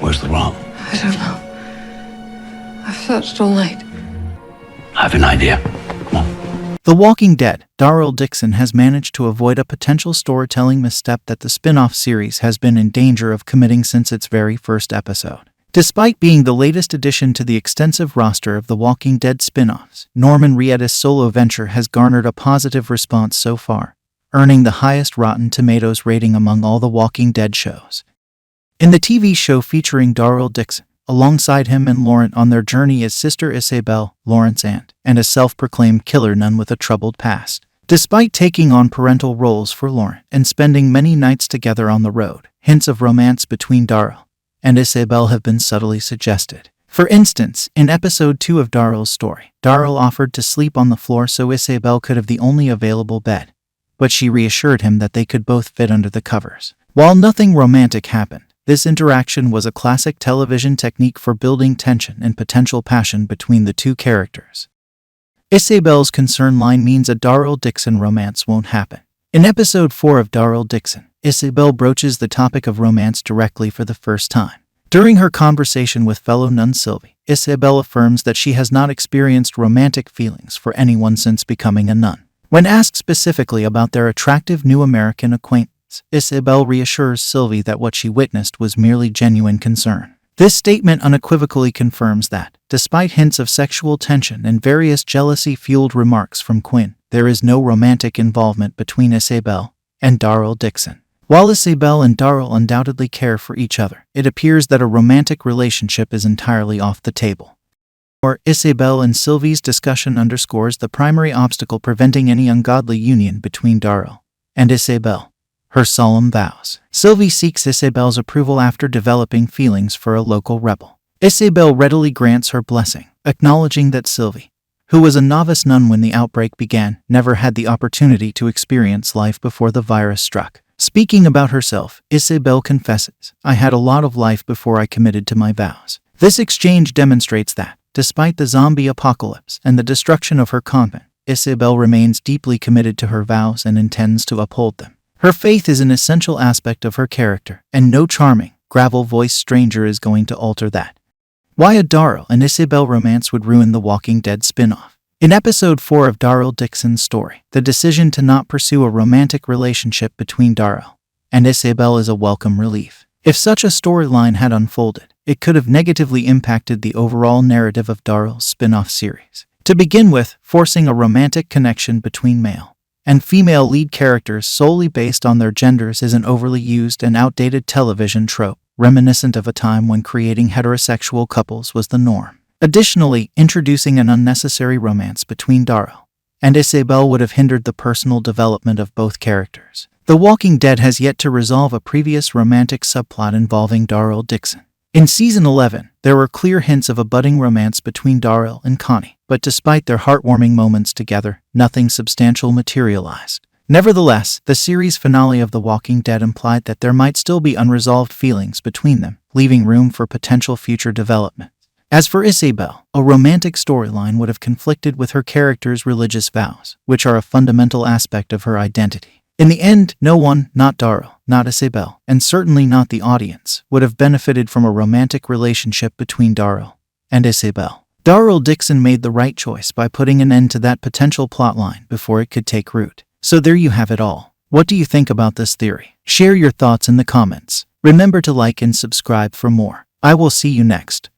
Where's the rum? I don't know. I've searched all night. I have an idea. Come on. The Walking Dead, Daryl Dixon has managed to avoid a potential storytelling misstep that the spin-off series has been in danger of committing since its very first episode. Despite being the latest addition to the extensive roster of The Walking Dead spin-offs, Norman Reedus' solo venture has garnered a positive response so far, earning the highest Rotten Tomatoes rating among all The Walking Dead shows. In the TV show featuring Daryl Dixon, alongside him and Laurent on their journey is sister Isabel, Laurent's aunt, and a self-proclaimed killer nun with a troubled past. Despite taking on parental roles for Laurent and spending many nights together on the road, hints of romance between Daryl and Isabel have been subtly suggested. For instance, in episode 2 of Daryl's story, Daryl offered to sleep on the floor so Isabel could have the only available bed, but she reassured him that they could both fit under the covers. While nothing romantic happened, this interaction was a classic television technique for building tension and potential passion between the two characters. Isabel's concern line means a Daryl Dixon romance won't happen. In episode 4 of Daryl Dixon, Isabel broaches the topic of romance directly for the first time. During her conversation with fellow nun Sylvie, Isabel affirms that she has not experienced romantic feelings for anyone since becoming a nun. When asked specifically about their attractive new American acquaintance, Isabel reassures Sylvie that what she witnessed was merely genuine concern. This statement unequivocally confirms that, despite hints of sexual tension and various jealousy-fueled remarks from Quinn, there is no romantic involvement between Isabel and Daryl Dixon. While Isabel and Daryl undoubtedly care for each other, it appears that a romantic relationship is entirely off the table. Isabel and Sylvie's discussion underscores the primary obstacle preventing any ungodly union between Daryl and Isabel: her solemn vows. Sylvie seeks Isabel's approval after developing feelings for a local rebel. Isabel readily grants her blessing, acknowledging that Sylvie, who was a novice nun when the outbreak began, never had the opportunity to experience life before the virus struck. Speaking about herself, Isabel confesses, "I had a lot of life before I committed to my vows." This exchange demonstrates that, despite the zombie apocalypse and the destruction of her convent, Isabel remains deeply committed to her vows and intends to uphold them. Her faith is an essential aspect of her character, and no charming, gravel-voiced stranger is going to alter that. Why a Daryl and Isabel romance would ruin the Walking Dead spin-off. In episode 4 of Daryl Dixon's story, the decision to not pursue a romantic relationship between Daryl and Isabel is a welcome relief. If such a storyline had unfolded, it could have negatively impacted the overall narrative of Daryl's spin-off series. To begin with, forcing a romantic connection between male and female lead characters solely based on their genders is an overly used and outdated television trope, reminiscent of a time when creating heterosexual couples was the norm. Additionally, introducing an unnecessary romance between Daryl and Isabel would have hindered the personal development of both characters. The Walking Dead has yet to resolve a previous romantic subplot involving Daryl Dixon. In Season 11, there were clear hints of a budding romance between Daryl and Connie, but despite their heartwarming moments together, nothing substantial materialized. Nevertheless, the series finale of The Walking Dead implied that there might still be unresolved feelings between them, leaving room for potential future development. As for Isabel, a romantic storyline would have conflicted with her character's religious vows, which are a fundamental aspect of her identity. In the end, no one, not Daryl, not Isabel, and certainly not the audience, would have benefited from a romantic relationship between Daryl and Isabel. Daryl Dixon made the right choice by putting an end to that potential plotline before it could take root. So there you have it all. What do you think about this theory? Share your thoughts in the comments. Remember to like and subscribe for more. I will see you next.